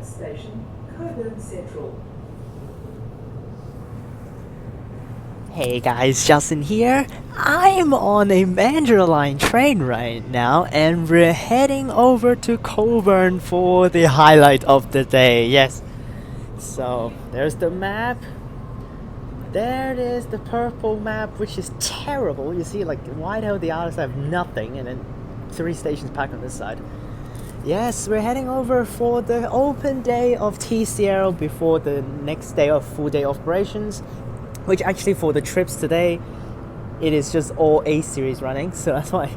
Next station, Cockburn Central. Hey guys, Justin here. I'm on a Mandurah Line train right now and we're heading over to Cockburn for the highlight of the day. Yes. So, there's the map. There it is, the purple map, which is terrible. You see, like, Whitehall, the others have nothing, and then 3 stations packed on this side. Yes, we're heading over for the open day of TCL before the next day of full day operations, which actually for the trips today, it is just all A-series running, so that's why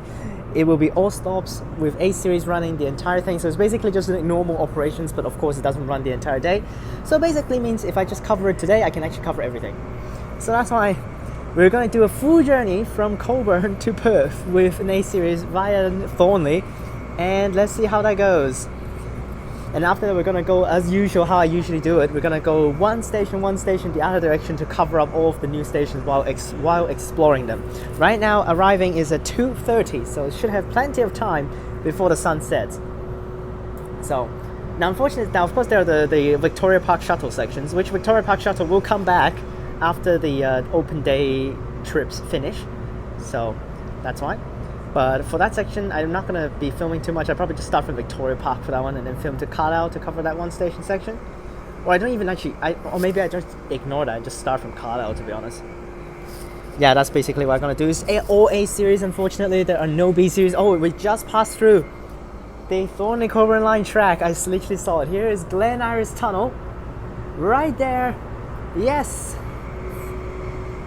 it will be all stops with A-series running the entire thing. So it's basically just like normal operations, but of course it doesn't run the entire day. So basically means if I just cover it today, I can actually cover everything. So that's why we're going to do a full journey from Cockburn to Perth with an A-series via Thornley, and let's see how that goes. And after that, we're going to go as usual, how I usually do it. We're going to go one station the other direction to cover up all of the new stations while exploring them. Right now, arriving is at 2:30, so it should have plenty of time before the sun sets. So, now unfortunately, of course there are the Victoria Park shuttle sections, which Victoria Park shuttle will come back after the open day trips finish. So, that's why. But for that section, I'm not going to be filming too much. I'll probably just start from Victoria Park for that one and then film to Carlisle to cover that one station section. Or I don't even actually, or maybe I just ignore that and just start from Carlisle, to be honest. Yeah, that's basically what I'm going to do. It's all A-series, unfortunately. There are no B-series. Oh, we just passed through the Thornlie-Cockburn Line track. I literally saw it. Here is Glen Iris Tunnel. Right there. Yes.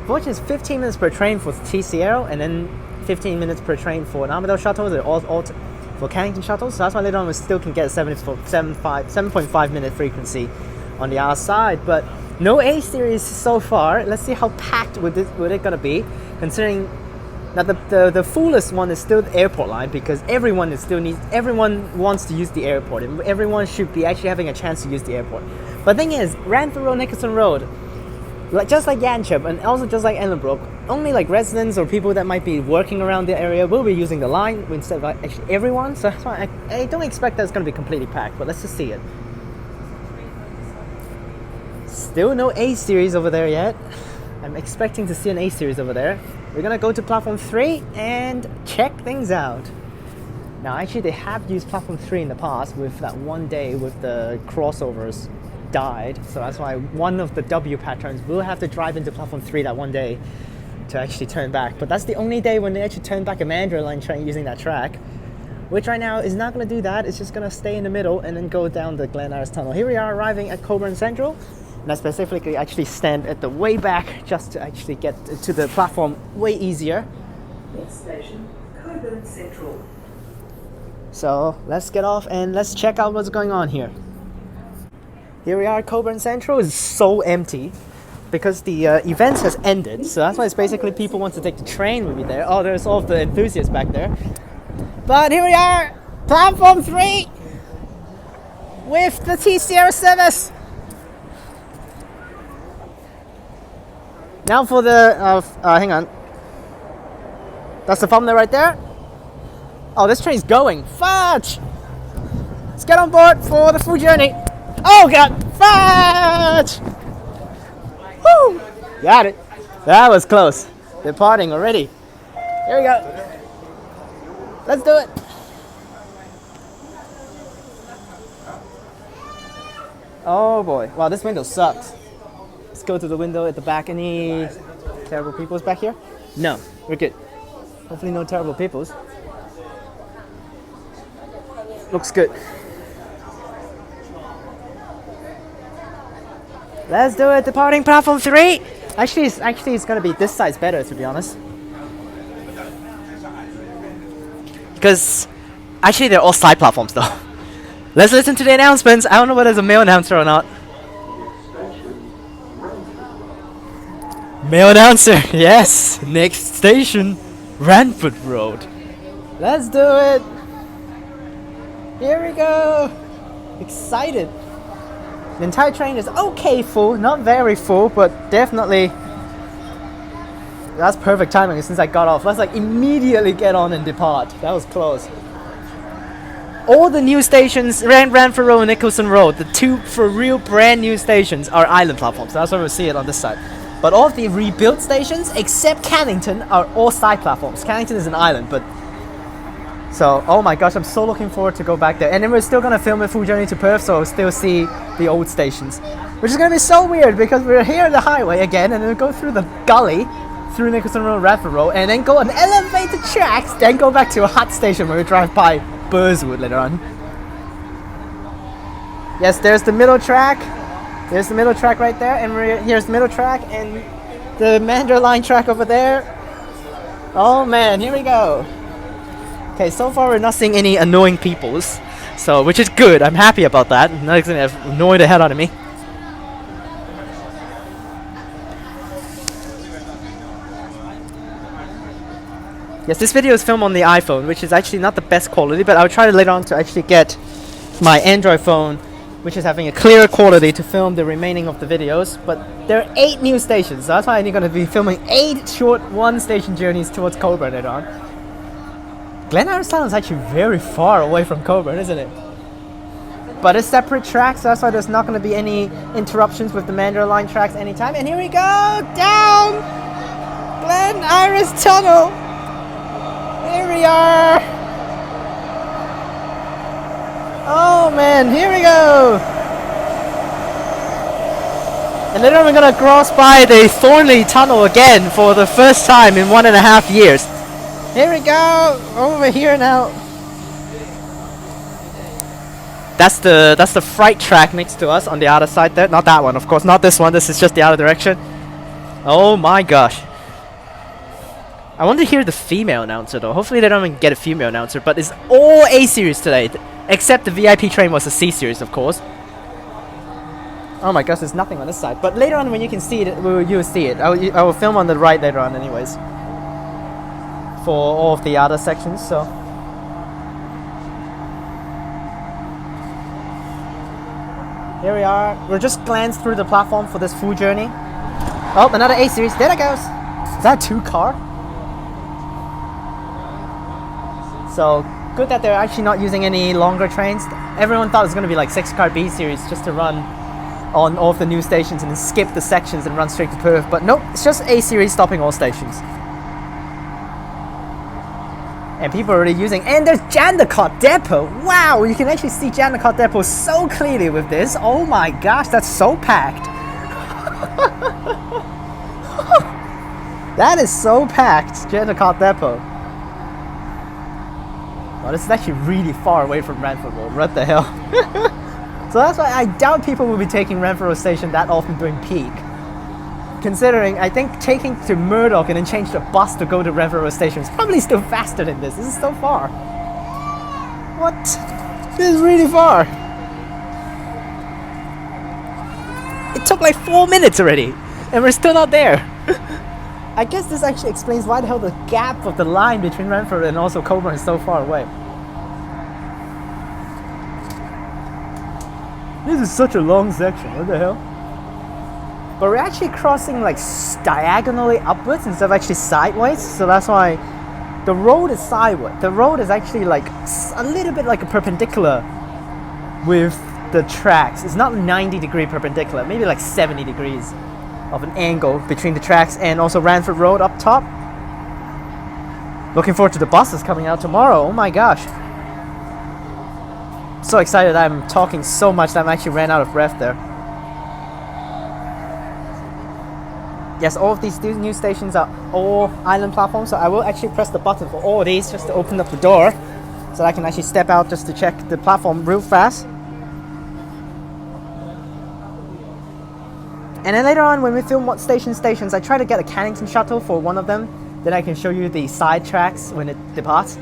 Fortunately, it's 15 minutes per train for TCL, and then 15 minutes per train for an Armadale shuttle, for Canington shuttles. So that's why later on we still can get a 7.5 minute frequency on the other side. But no A-series so far. Let's see how packed would it gonna be, considering that the fullest one is still the airport line, because everyone wants to use the airport, and everyone should be actually having a chance to use the airport. But the thing is, Ranford Road, Nicholson Road, just like Yanchep and also just like Ellenbrook, only like residents or people that might be working around the area will be using the line instead of actually everyone. So that's why I don't expect that it's going to be completely packed, but let's just see it. Still no A-series over there yet. I'm expecting to see an A-series over there. We're going to go to platform 3 and check things out. Now actually they have used platform 3 in the past with that one day with the crossovers died, so that's why one of the W patterns will have to drive into platform 3 that one day to actually turn back. But that's the only day when they actually turn back a Mandurah Line train using that track, which right now is not going to do that. It's just going to stay in the middle and then go down the Glen Iris Tunnel. Here we are arriving at Cockburn Central, and I specifically actually stand at the way back just to actually get to the platform way easier. Next station, Cockburn Central. So let's get off and let's check out what's going on here. Here we are, Cockburn Central is so empty because the events has ended, so that's why it's basically people want to take the train will be there. Oh, there's all of the enthusiasts back there. But here we are, platform 3 with the TCL service. Now for the, hang on. That's the thumbnail right there. Oh, this train's going. Fudge! Let's get on board for the full journey. Oh god, fudge! Woo! Got it. That was close. Departing already. Here we go. Let's do it. Oh boy. Wow, this window sucks. Let's go to the window at the back. Any terrible peoples back here? No, we're good. Hopefully no terrible peoples. Looks good. Let's do it, departing platform 3. Actually, it's gonna be this side's better, to be honest. Because actually they're all side platforms though. Let's listen to the announcements. I don't know whether there's a male announcer or not. Male announcer, yes. Next station, Ranford Road. Let's do it. Here we go. Excited. The entire train is okay full, not very full, but definitely that's perfect timing since I got off. Let's like immediately get on and depart. That was close. All the new stations, Ranford Road and Nicholson Road, the two for real brand new stations are island platforms. That's why we see it on this side. But all of the rebuilt stations, except Canington, are all side platforms. Canington is an island, but... So, oh my gosh, I'm so looking forward to go back there. And then we're still going to film a full journey to Perth, so we'll still see the old stations. Which is going to be so weird, because we're here on the highway again, and then we go through the gully, through Nicholson Road, Radford Road, and then go on elevated tracks, then go back to a hut station where we drive by Burswood later on. Yes, there's the middle track. There's the middle track right there, and here's the middle track, and the Mandurah line track over there. Oh man, here we go. Okay, so far we're not seeing any annoying peoples, so which is good. I'm happy about that. Not gonna annoy the hell out of me. Yes, this video is filmed on the iPhone, which is actually not the best quality, but I'll try later on to actually get my Android phone, which is having a clearer quality, to film the remaining of the videos. But there are 8 new stations, so that's why I'm going to be filming 8 short one-station journeys towards Cockburn later on. Glen Iris Town is actually very far away from Cockburn, isn't it? But it's separate tracks, so that's why there's not going to be any interruptions with the Mandurah line tracks anytime. And here we go! Down! Glen Iris Tunnel! Here we are! Oh man, here we go! And later on we're gonna cross by the Thornley tunnel again for the first time in 1.5 years. Here we go! Over here now. That's the freight track next to us on the other side there. Not that one, of course, not this one. This is just the other direction. Oh my gosh. I want to hear the female announcer though. Hopefully they don't even get a female announcer, but it's all A series today. Except the VIP train was a C series, of course. Oh my gosh, there's nothing on this side. But later on when you can see it, you'll see it. I will film on the right later on anyways. For all of the other sections, so. Here we are. We're just glanced through the platform for this full journey. Oh, another A series. There it goes. Is that a 2-car? So, good that they're actually not using any longer trains. Everyone thought it was going to be like 6-car B series just to run on all of the new stations and then skip the sections and run straight to Perth. But nope, it's just A series stopping all stations. And people are already using... And there's Jandakot Depot! Wow, you can actually see Jandakot Depot so clearly with this. Oh my gosh, that's so packed. That is so packed, Jandakot Depot. Oh, this is actually really far away from Ranford Road. What the hell? So that's why I doubt people will be taking Ranford Road Station that often during peak. Considering, I think taking to Murdoch and then change the bus to go to Ranford Road Station is probably still faster than this. This is so far. What? This is really far. It took like 4 minutes already, and we're still not there. I guess this actually explains why the hell the gap of the line between Ranford and also Cockburn is so far away. This is such a long section, what the hell? But we're actually crossing like diagonally upwards instead of actually sideways, so that's why the road is sideways. The road is actually like a little bit like a perpendicular with the tracks. It's not 90-degree perpendicular, maybe like 70 degrees of an angle between the tracks and also Ranford Road up top. Looking forward to the buses coming out tomorrow. Oh my gosh. So excited. I'm talking so much that I actually ran out of breath there. Yes, all of these new stations are all island platforms, so I will actually press the button for all of these just to open up the door so that I can actually step out just to check the platform real fast. And then later on when we film what stations, I try to get a Canington shuttle for one of them. Then I can show you the side tracks when it departs.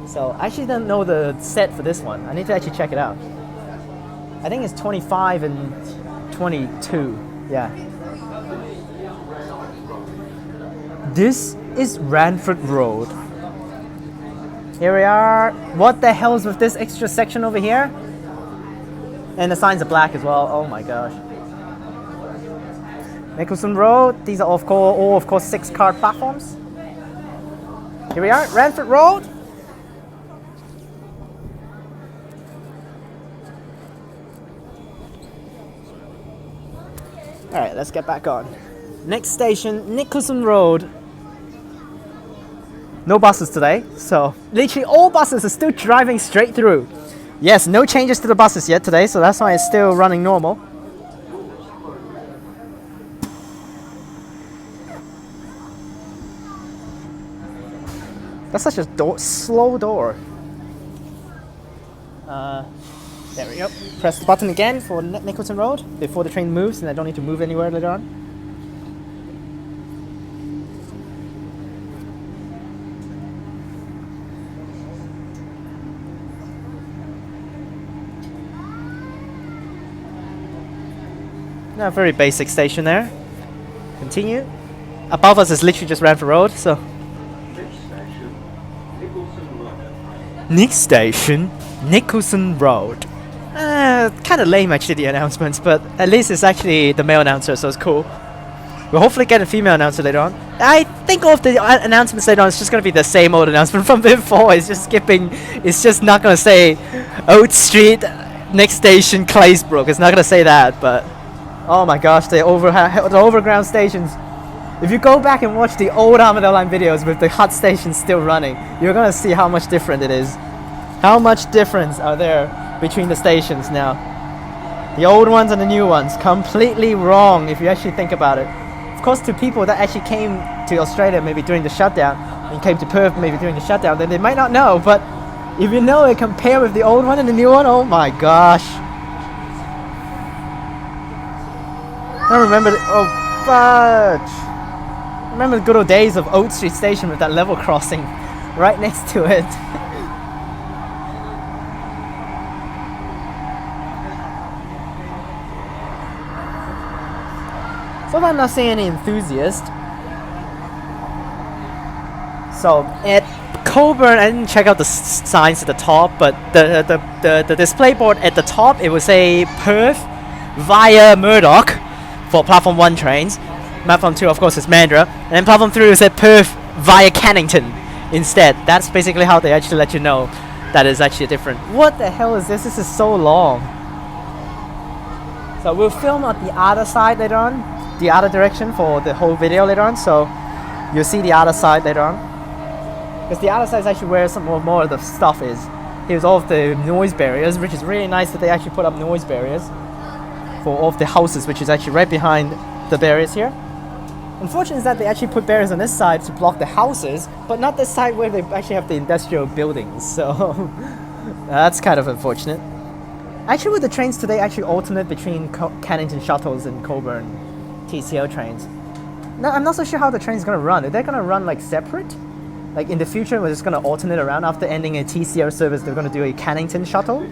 So I actually don't know the set for this one. I need to actually check it out. I think it's 25 and 22. Yeah. This is Ranford Road. Here we are. What the hell is with this extra section over here? And the signs are black as well. Oh my gosh. Nicholson Road. These are all of course 6-car platforms. Here we are, Ranford Road. Alright, let's get back on. Next station, Nicholson Road. No buses today, so literally all buses are still driving straight through. Yes, no changes to the buses yet today, so that's why it's still running normal. That's such a slow door. There we go. Press the button again for Nicholson Road before the train moves, and I don't need to move anywhere later on. A very basic station there. Continue. Above us is literally just Ranford Road, so. Next station, Nicholson Road. Kind of lame actually, the announcements, but at least it's actually the male announcer, so it's cool. We'll hopefully get a female announcer later on. I think all of the announcements later on is just going to be the same old announcement from before. It's just skipping. It's just not going to say Oat Street, next station, Claysbrook. It's not going to say that, but oh my gosh, the overground stations. If you go back and watch the old Armadale Line videos with the hut stations still running, you're going to see how much different it is. How much difference are there between the stations now. The old ones and the new ones, completely wrong if you actually think about it. Of course, to people that actually came to Australia maybe during the shutdown, and came to Perth maybe during the shutdown, then they might not know, but if you know it, compare with the old one and the new one, oh my gosh. I remember, oh fudge. I remember the good old days of Oat Street Station with that level crossing right next to it. So I'm not seeing any enthusiast. So at Cockburn, I didn't check out the signs at the top, but the display board at the top, it would say Perth via Murdoch for platform 1 trains. Platform 2 of course is Mandurah, and then platform 3 was at Perth via Canington instead. That's basically how they actually let you know that is actually different. What the hell is this? This is so long. So we'll film on the other side later on, the other direction for the whole video later on, so you'll see the other side later on. Because the other side is actually where some more of the stuff is. Here's all of the noise barriers, which is really nice that they actually put up noise barriers for all of the houses, which is actually right behind the barriers here. Unfortunate is that they actually put barriers on this side to block the houses, but not this side where they actually have the industrial buildings, so that's kind of unfortunate. Actually, with the trains today actually alternate between Canington shuttles and Cockburn TCL trains. Now, I'm not so sure how the train's gonna run. Are they gonna run like separate? Like in the future, we're just gonna alternate around after ending a TCL service, they're gonna do a Canington shuttle?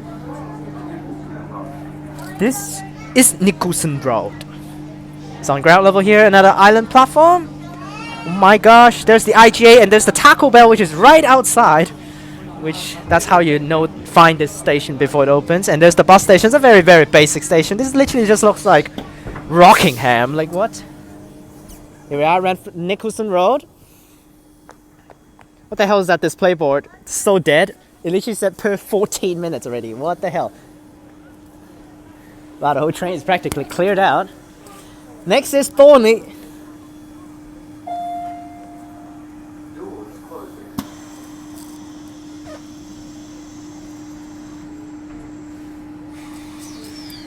This is Nicholson Road. It's on ground level here, another island platform. Oh my gosh, there's the IGA and there's the Taco Bell, which is right outside. Which, that's how you find this station before it opens. And there's the bus station. It's a very, very basic station. This literally just looks like Rockingham. Like what? Here we are, Nicholson Road. What the hell is that display board? It's so dead. It literally said per 14 minutes already. What the hell? Wow, the whole train is practically cleared out. Next is Thornley.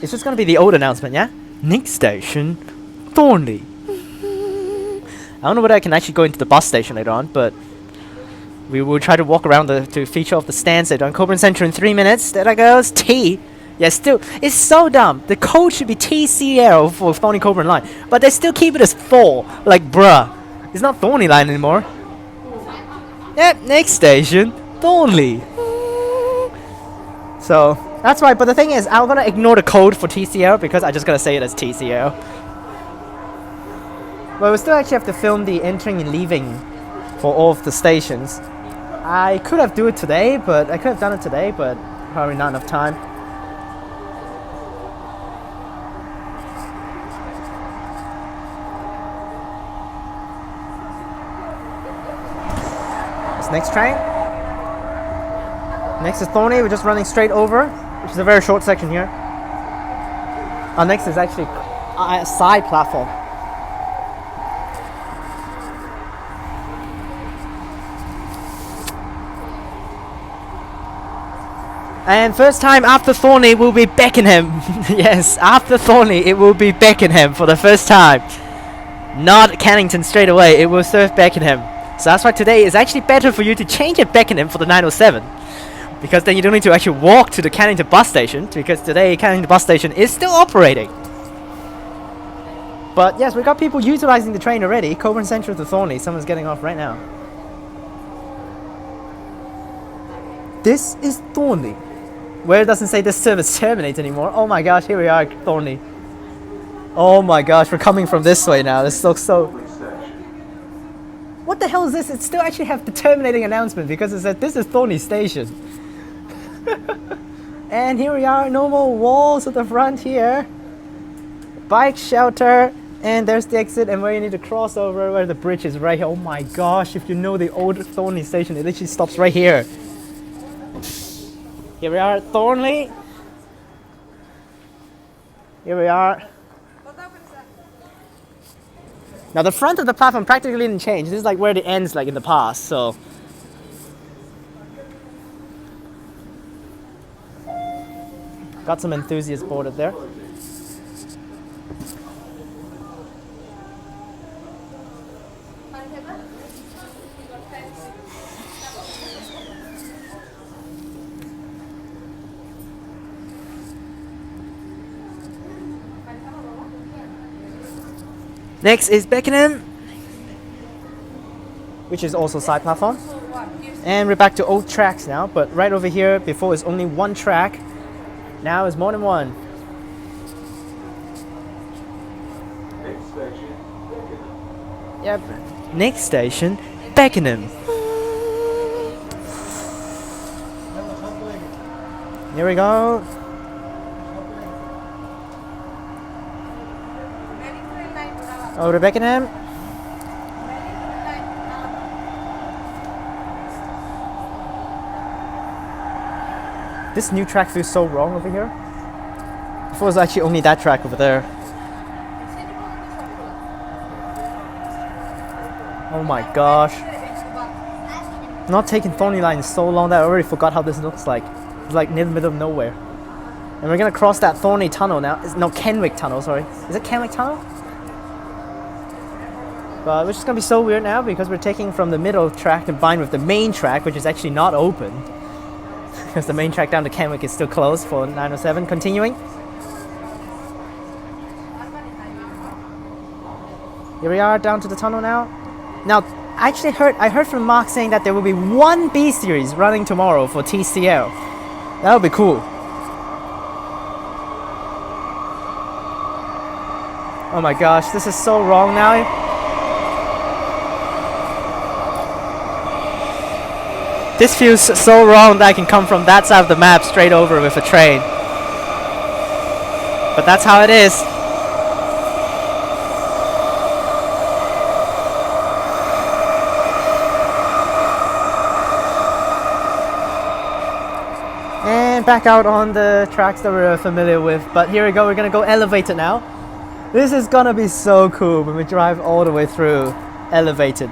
It's just gonna be the old announcement, yeah? Next station, Thornley. I don't know whether I can actually go into the bus station later on, but we will try to walk around to feature off the stands later on. Cockburn Central in 3 minutes. There I goes. T. Yeah, still, it's so dumb. The code should be TCL for Thornlie-Cockburn Line, but they still keep it as 4. Like, bruh. It's not Thornlie Line anymore. Yep, next station, Thornley. So, that's right, but the thing is, I'm gonna ignore the code for TCL because I'm just gonna say it as TCL. But we still actually have to film the entering and leaving for all of the stations. I could have done it today, but probably not enough time. This next train. Next is Thornlie. We're just running straight over, which is a very short section here. Our next is actually side platform. And first time after Thornlie will be Beckenham. Yes, after Thornlie it will be Beckenham for the first time. Not Canington straight away, it will serve Beckenham. So that's why today is actually better for you to change at Beckenham for the 907. Because then you don't need to actually walk to the Canington bus station, because today Canington bus station is still operating. But yes, we got people utilizing the train already. Cockburn Central to Thornlie, someone's getting off right now. This is Thornlie. Where it doesn't say this service terminates anymore. Oh my gosh, here we are, Thornlie. Oh my gosh, we're coming from this way now. This looks so... What the hell is this? It still actually have the terminating announcement because it said this is Thornlie Station. And here we are, normal walls at the front here. Bike shelter. And there's the exit and where you need to cross over where the bridge is right here. Oh my gosh, if you know the old Thornlie Station, it literally stops right here. Here we are at Thornlie. Here we are. Now the front of the platform practically didn't change. This is like where it ends like in the past, so. Got some enthusiasts boarded there. Next is Beckenham, which is also side platform. And we're back to old tracks now, but right over here, before it's only one track, now it's more than one. Yep. Next station, Beckenham. Here we go. Over to Beckenham. This new track feels so wrong over here. Before it was actually only that track over there. Oh my gosh. Not taking Thornlie Line so long that I already forgot how this looks like. It's like near the middle of nowhere. And we're gonna cross that Thornlie tunnel now. No, Kenwick tunnel, sorry. Is it Kenwick tunnel? But which is going to be so weird now because we're taking from the middle track combined with the main track, which is actually not open. Because the main track down to Kenwick is still closed for 907. Continuing. Here we are down to the tunnel now. Now, I heard from Mark saying that there will be one B series running tomorrow for TCL. That would be cool. Oh my gosh, this is so wrong now. This feels so wrong that I can come from that side of the map straight over with a train. But that's how it is. And back out on the tracks that we're familiar with. But here we go, we're gonna go elevated now. This is gonna be so cool when we drive all the way through elevated.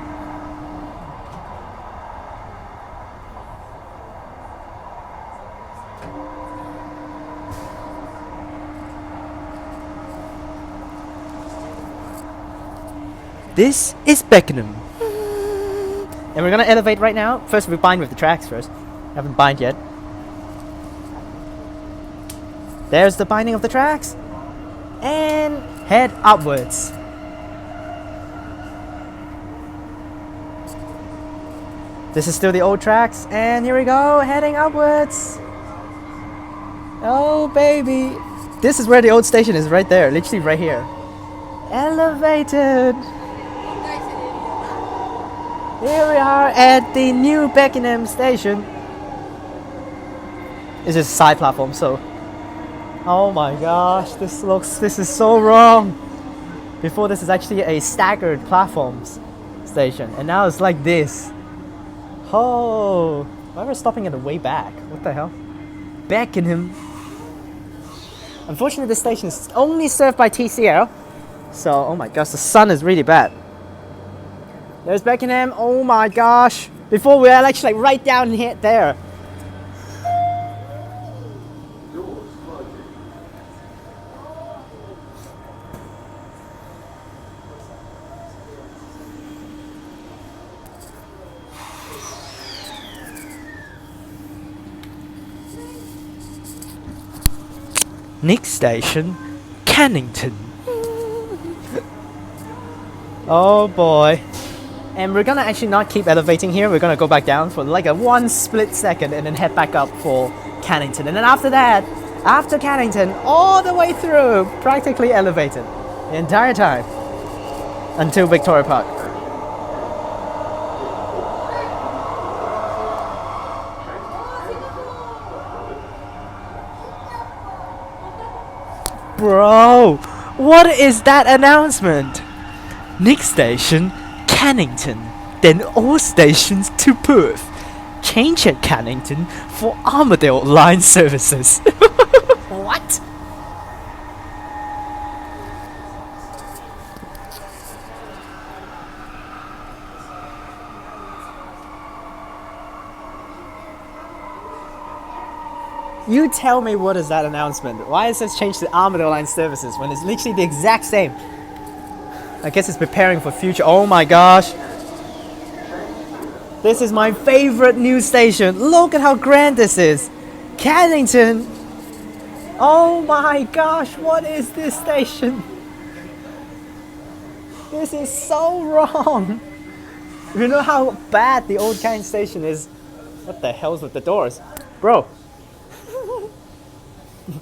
This is Beckenham. And we're gonna elevate right now. First we bind with the tracks first. Haven't bind yet. There's the binding of the tracks. And head upwards. This is still the old tracks. And here we go, heading upwards. Oh baby. This is where the old station is, right there. Literally right here. Elevated. Here we are at the new Beckenham station. This is a side platform, so. Oh my gosh, this is so wrong. Before this is actually a staggered platforms station, and now it's like this. Oh, why are we stopping at the way back? What the hell? Beckenham. Unfortunately, this station is only served by TCL. So, oh my gosh, the sun is really bad. There's Beckenham. Oh my gosh. Before we are actually like right down here, there. Next station, Canington. Oh boy. And we're gonna actually not keep elevating here. We're gonna go back down for like a 1 split second and then head back up for Canington. And then after that, after Canington, all the way through, practically elevated the entire time until Victoria Park. Bro, what is that announcement? Next station, Canington. Then all stations to Perth. Change at Canington for Armadale line services. What? You tell me, what is that announcement? Why is this changed to Armadale line services when it's literally the exact same? I guess it's preparing for future. Oh my gosh. This is my favorite news station. Look at how grand this is. Canington. Oh my gosh, what is this station? This is so wrong. You know how bad the old Canning station is? What the hell's with the doors? Bro.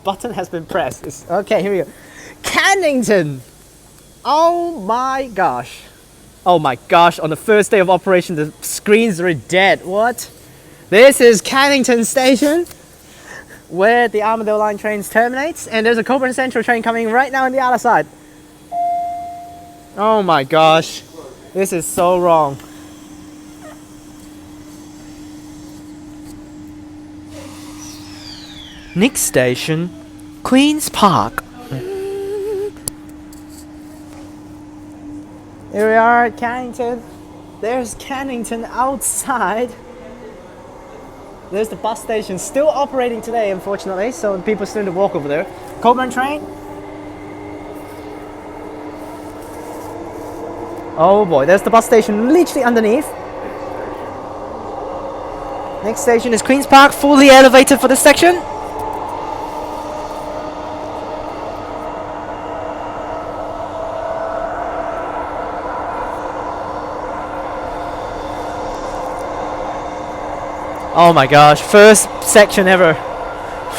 Button has been pressed. Okay, here we go. Canington. Oh my gosh. Oh my gosh, on the first day of operation, the screens are dead. What? This is Canington Station, where the Armadale line trains terminates, and there's a Cockburn Central train coming right now on the other side. Oh my gosh. This is so wrong. Next station, Queen's Park. Here we are at Canington. There's Canington outside. There's the bus station still operating today, unfortunately, so people still need to walk over there. Cockburn train. Oh boy, there's the bus station literally underneath. Next station is Queen's Park, fully elevated for this section. Oh my gosh, first section ever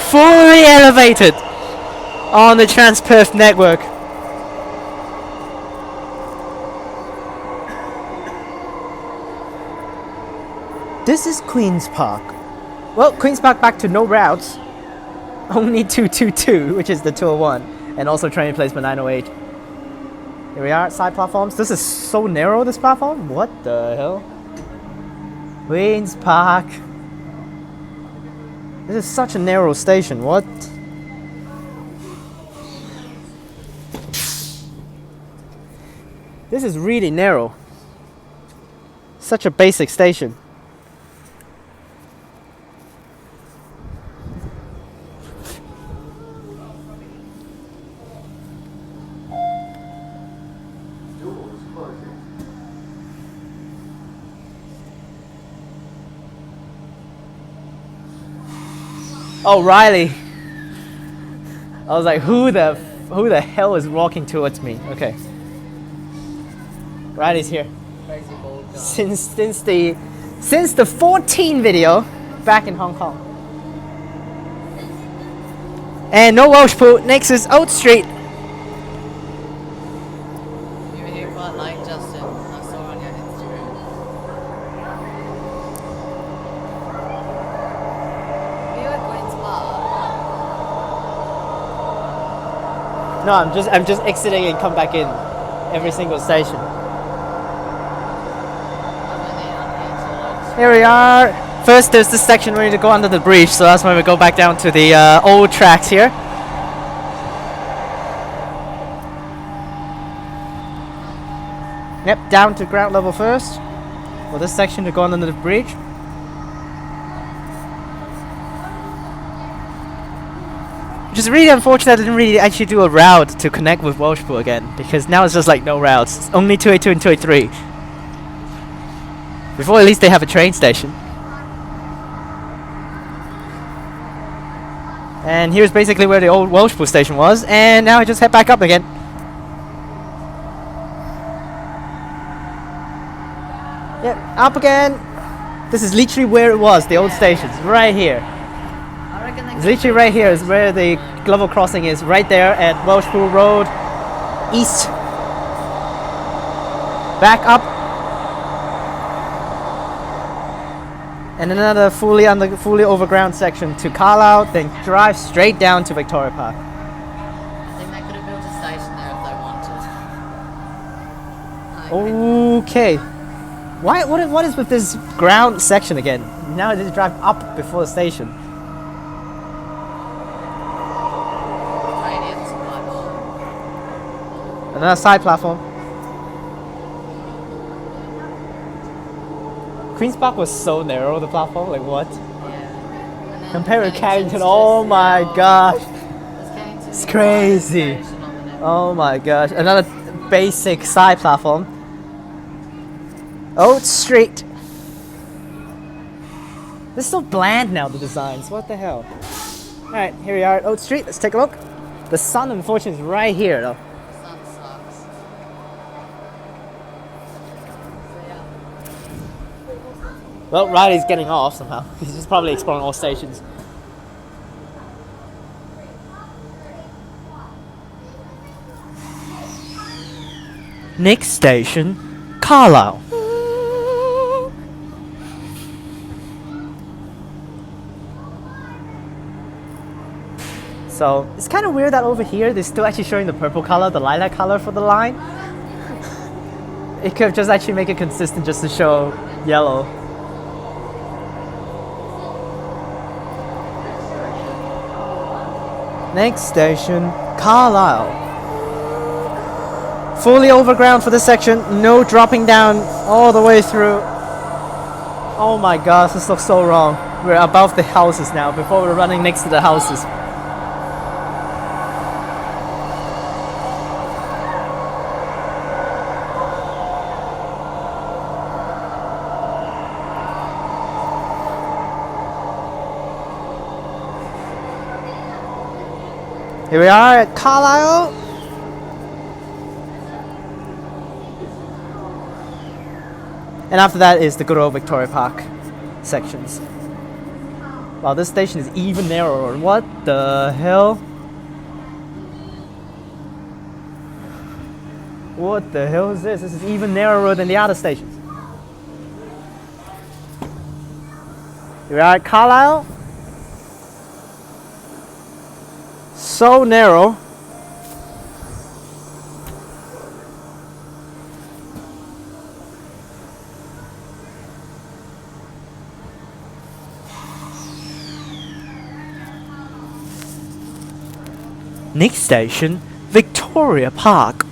fully elevated on the Transperth network. This is Queen's Park. Well, Queen's Park back to no routes. Only 222, which is the 201, and also train replacement 908. Here we are, side platforms. This is so narrow, this platform. What the hell? Queen's Park. This is such a narrow station, what? This is really narrow. Such a basic station. Oh, Riley. I was like, who the hell is walking towards me? Okay. Riley's here. Since the 14 video back in Hong Kong. And no Welsh pool. Next is Oat Street. You were here quite late, Justin. I saw on your Instagram. Were you at Queen's Park? No, I'm just exiting and come back in every single station. I'm only out here till like Here we are. First, there's this section where we need to go under the bridge, so that's why we go back down to the old tracks here. Yep, down to ground level first. For this section to go under the bridge. Which is really unfortunate I didn't really actually do a route to connect with Welshpool again, because now it's just like no routes. It's only 282 and 283. Before at least they have a train station. And here's basically where the old Welshpool station was, and now I just head back up again. Yep, up again. This is literally where it was, the old stations, right here. I reckon they It's literally right here is where the level crossing is, right there at Welshpool Road, east. Back up. And another fully overground section to Carlisle, then drive straight down to Victoria Park. I think they could have built a station there if they wanted. Okay. What is with this ground section again? Now they drive up before the station. Radiant supply ball. Another side platform. Queen's Park was so narrow, the platform, like what? Yeah. And then Compared with Canington's Canington, oh just my now- gosh. There's Canington It's nearby, crazy. there's station on the net. Oh my gosh, another basic side platform. Old Street. This is so bland now, the designs, what the hell? Alright, here we are at Old Street, let's take a look. The sun, unfortunately, is right here though. The sun sucks. So yeah. Well, Riley's getting off somehow. He's just probably exploring all stations. Next station, Carlisle. So it's kind of weird that over here they're still actually showing the purple color, the lilac color for the line. It could just actually make it consistent just to show yellow. Next station, Carlisle. Fully overground for this section, no dropping down all the way through. Oh my gosh, this looks so wrong. We're above the houses now, before we're running next to the houses. Here we are at Carlisle. And after that is the good old Victoria Park sections. Wow, this station is even narrower. What the hell? What the hell is this? This is even narrower than the other stations. Here we are at Carlisle. So narrow. Next station, Victoria Park.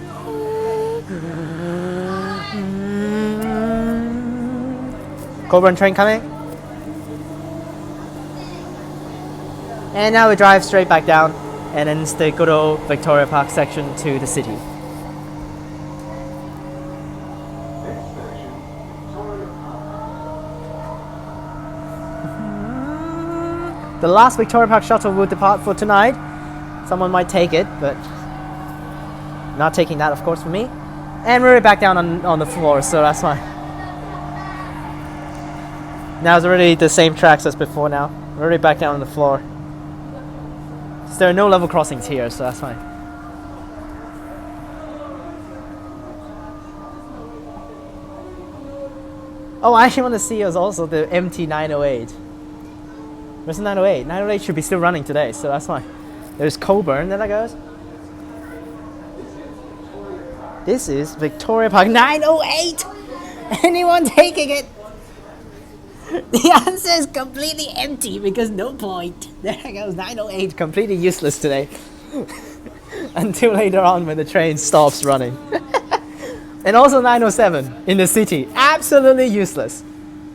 Cockburn train coming. And now we drive straight back down, and then it's the good old Victoria Park section to the city. The last Victoria Park shuttle will depart for tonight. Someone might take it, but not taking that, of course, for me. And we're back down on the floor, so that's fine. Now it's already the same tracks as before now. We're already back down on the floor. So there are no level crossings here, so that's fine. Oh, I actually want to see is also the MT908. Where's the 908? 908 should be still running today, so that's fine. There's Cockburn, there that goes. This is Victoria Park 908! Anyone taking it? The answer is completely empty because no point. There goes 908, completely useless today. Until later on when the train stops running. And also 907 in the city. Absolutely useless.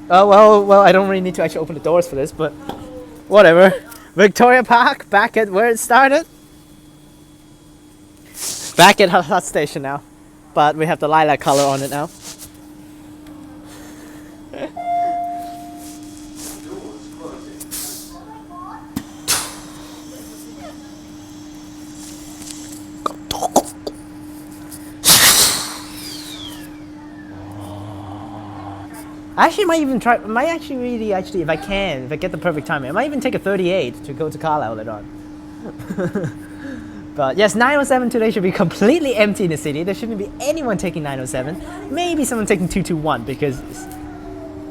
Well, I don't really need to actually open the doors for this, but whatever. Victoria Park, back at where it started. Back at Hut Station now. But we have the lilac color on it now. I actually might even try, if I can, if I get the perfect timing, I might even take a 38 to go to Carlisle later on. But yes, 907 today should be completely empty in the city. There shouldn't be anyone taking 907. Maybe someone taking 221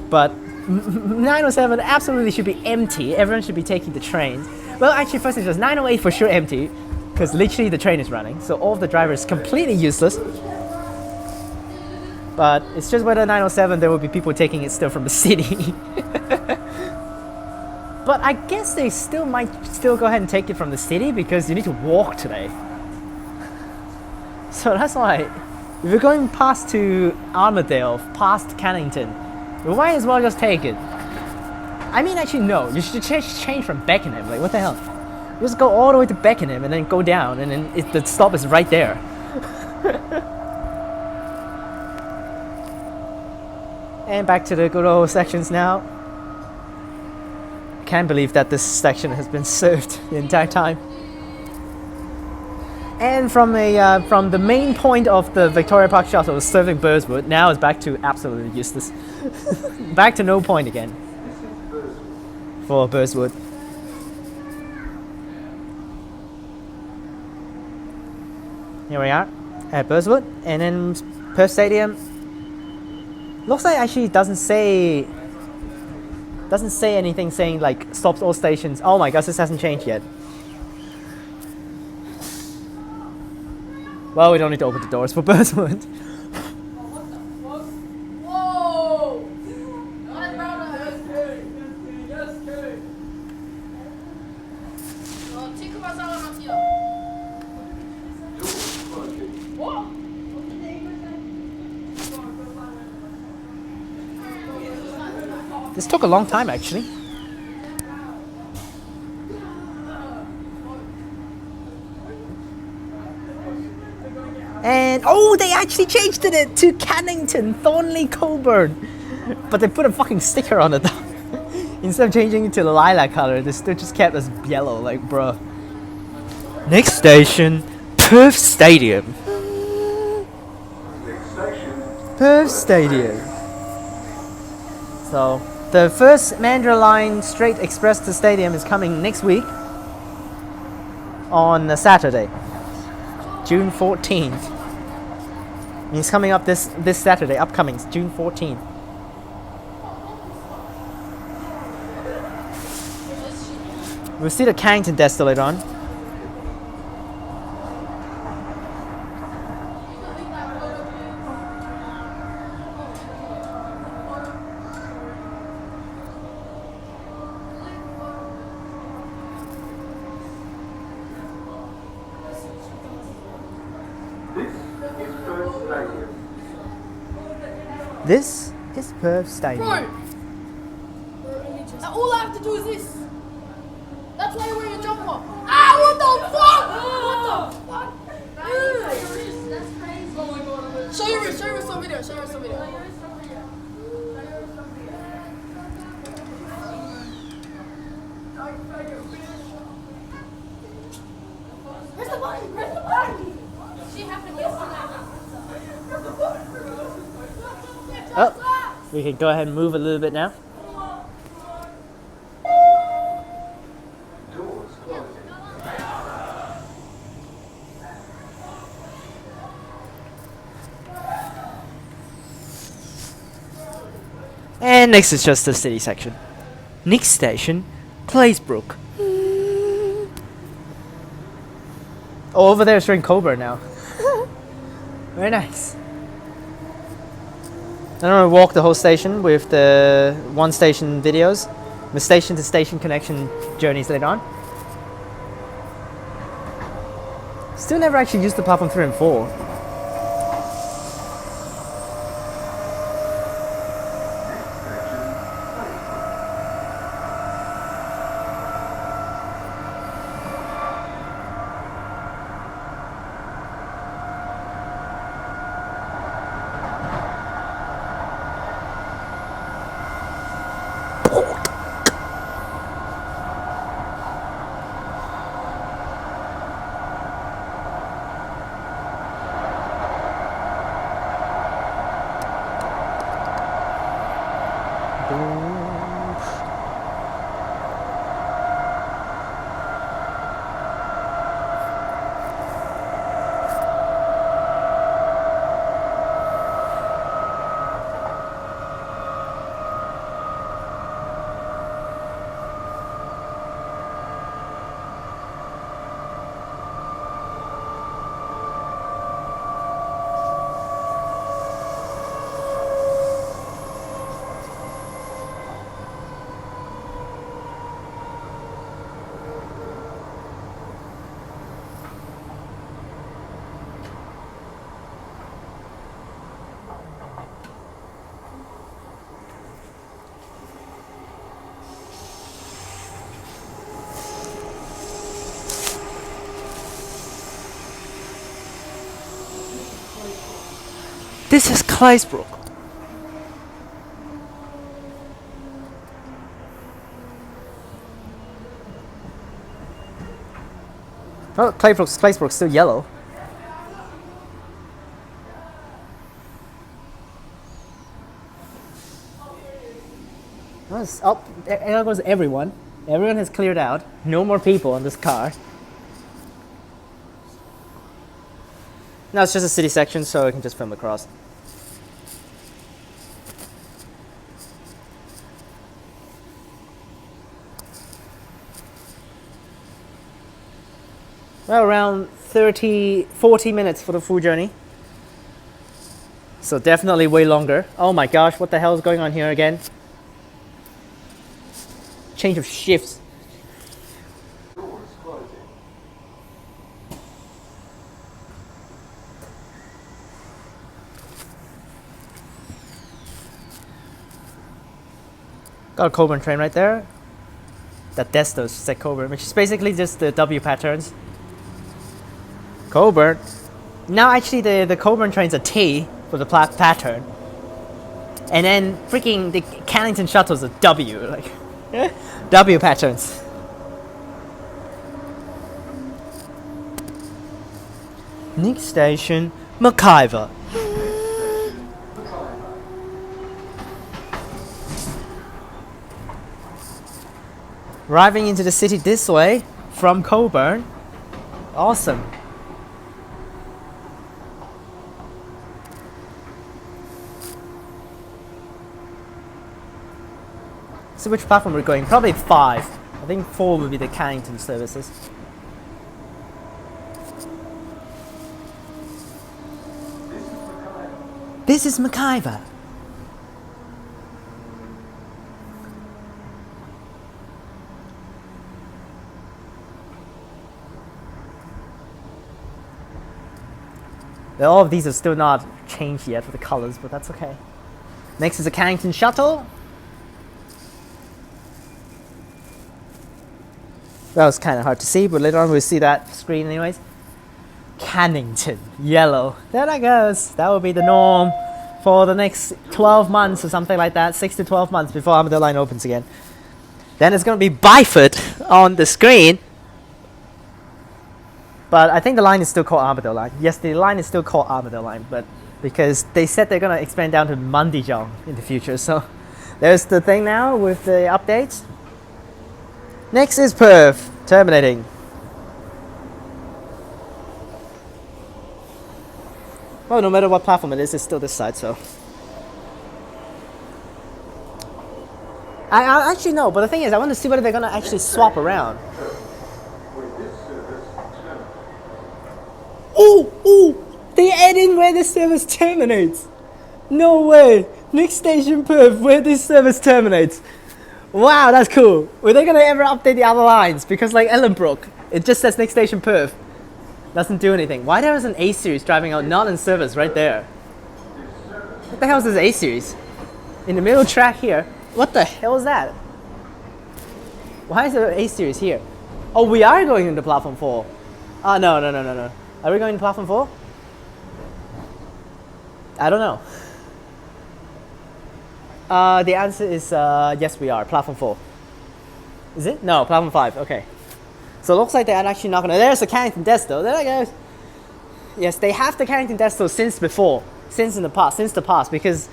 but 907 absolutely should be empty. Everyone should be taking the trains. Well, actually, first it was 908 for sure empty, because literally the train is running. So all of the drivers completely useless. But it's just whether 907 there will be people taking it still from the city. But I guess they might go ahead and take it from the city because you need to walk today. So that's why if you're going past to Armadale, past Canington, we might as well just take it. I mean, actually no, you should change from Beckenham. Like, what the hell? You just go all the way to Beckenham and then go down, and then the stop is right there. And back to the good old sections now. Can't believe that this section has been served the entire time. And from the main point of the Victoria Park shuttle serving Burswood, now it's back to absolutely useless. Back to no point again for Burswood. Here we are at Burswood, and then Perth Stadium. Looks like actually doesn't say anything saying like stops all stations. Oh my gosh, this hasn't changed yet. Well, we don't need to open the doors for Burswood. This took a long time actually. And oh, they actually changed it to Canington, Thornlie-Cockburn. But they put a fucking sticker on it though. Instead of changing it to the lilac color, they still just kept as yellow, like bruh. Next station, Perth Stadium. Perth Stadium. So the first Mandurah Line straight express to stadium is coming next week on Saturday, June 14th. It's coming up this Saturday, upcoming June 14th. We'll see the Canington desk later on. This is Perth Stadium. Bro! All I have to do is this. That's why you're wearing a jumper. Ah, what the fuck? What the fuck? That's crazy. Oh my god. Show your wrist on video. Press the button. She happened yesterday. Oh, we can go ahead and move a little bit now. And next is just the city section. Next station, Claysbrook. Oh, over there is showing Cockburn now. Very nice. I'm going to walk the whole station with the one station videos, the station to station connection journeys later on. Still never actually used the platform 3 and 4. This is Claysbrook. Oh, Claysbrook's still yellow. Oh, there goes everyone. Everyone has cleared out. No more people on this car. Now it's just a city section, so I can just film across. Well, around 40 minutes for the full journey. So definitely way longer. Oh my gosh, what the hell is going on here again? Change of shifts. Got a Cockburn train right there. That Destos said Cockburn, which is basically just the W patterns. Cockburn. Now actually the Cockburn train's a T for the pattern. And then freaking the Canington shuttle's a W, like W patterns. Next station, McIver. Arriving into the city this way from Cockburn. Awesome. So which platform we're going? Probably 5. I think 4 will be the Canington services. This is McIver. All of these are still not changed yet with the colors, but that's okay. Next is the Canington shuttle. That was kind of hard to see, but later on we'll see that screen anyways. Canington, yellow. There that goes. That will be the norm for the next 12 months or something like that. 6 to 12 months before Armadale Line opens again. Then it's going to be Byford on the screen. But I think the line is still called Armadale Line. Yes, the line is still called Armadale Line, but because they said they're going to expand down to Mundijong in the future. So there's the thing now with the updates. Next is Perth, terminating. Well, no matter what platform it is, it's still this side, so. I actually know, but the thing is, I want to see whether they're going to actually swap around. Oh, they add in where the service terminates. No way. Next station Perth, where this service terminates. Wow, that's cool. Were they going to ever update the other lines? Because like Ellenbrook, it just says next station Perth. Doesn't do anything. Why there is an A series driving out not in service right there? What the hell is this A series? In the middle track here. What the hell is that? Why is there an A series here? Oh, we are going into platform 4. Oh, no. Are we going to platform 4? I don't know. The answer is yes, we are. Platform 4. Is it? No, platform 5. Okay. So it looks like they're actually not going to... There's the Canington Desto. There it goes. Yes, they have the Canington Desto since the past, because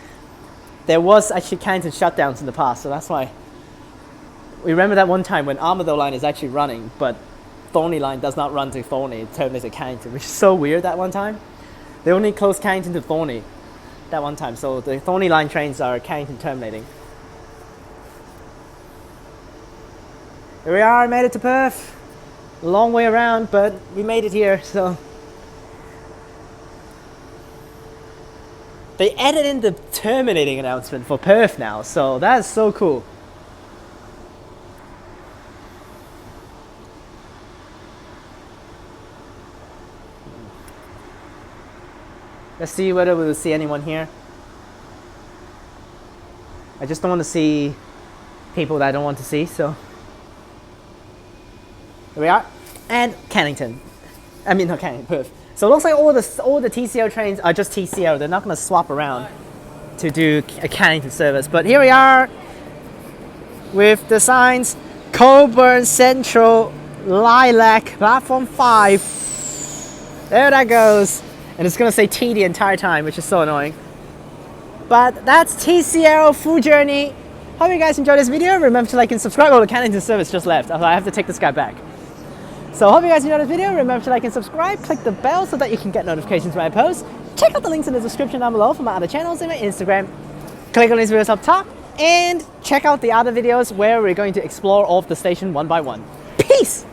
there was actually Canington shutdowns in the past, so that's why. We remember that one time when Armadale Line is actually running, but Thornlie Line does not run to Thornlie, it terminates at Canington, which is so weird that one time. They only closed Canington to Thornlie that one time, so the Thornlie Line trains are Canington terminating. Here we are, made it to Perth. A long way around, but we made it here, so. They added in the terminating announcement for Perth now, so that's so cool. Let's see whether we'll see anyone here. I just don't want to see people that I don't want to see, so. Here we are. And Canington. I mean, not Canington, Perth. So it looks like all the TCL trains are just TCL. They're not going to swap around to do a Canington service. But here we are with the signs Cockburn Central, Lilac, platform 5. There that goes. And it's going to say T the entire time, which is so annoying. But that's TCL full journey. Hope you guys enjoyed this video. Remember to like and subscribe. Oh, the Canington service just left. I have to take this guy back. So hope you guys enjoyed this video. Remember to like and subscribe. Click the bell so that you can get notifications when I post. Check out the links in the description down below for my other channels and my Instagram. Click on these videos up top. And check out the other videos where we're going to explore all of the station one by one. Peace!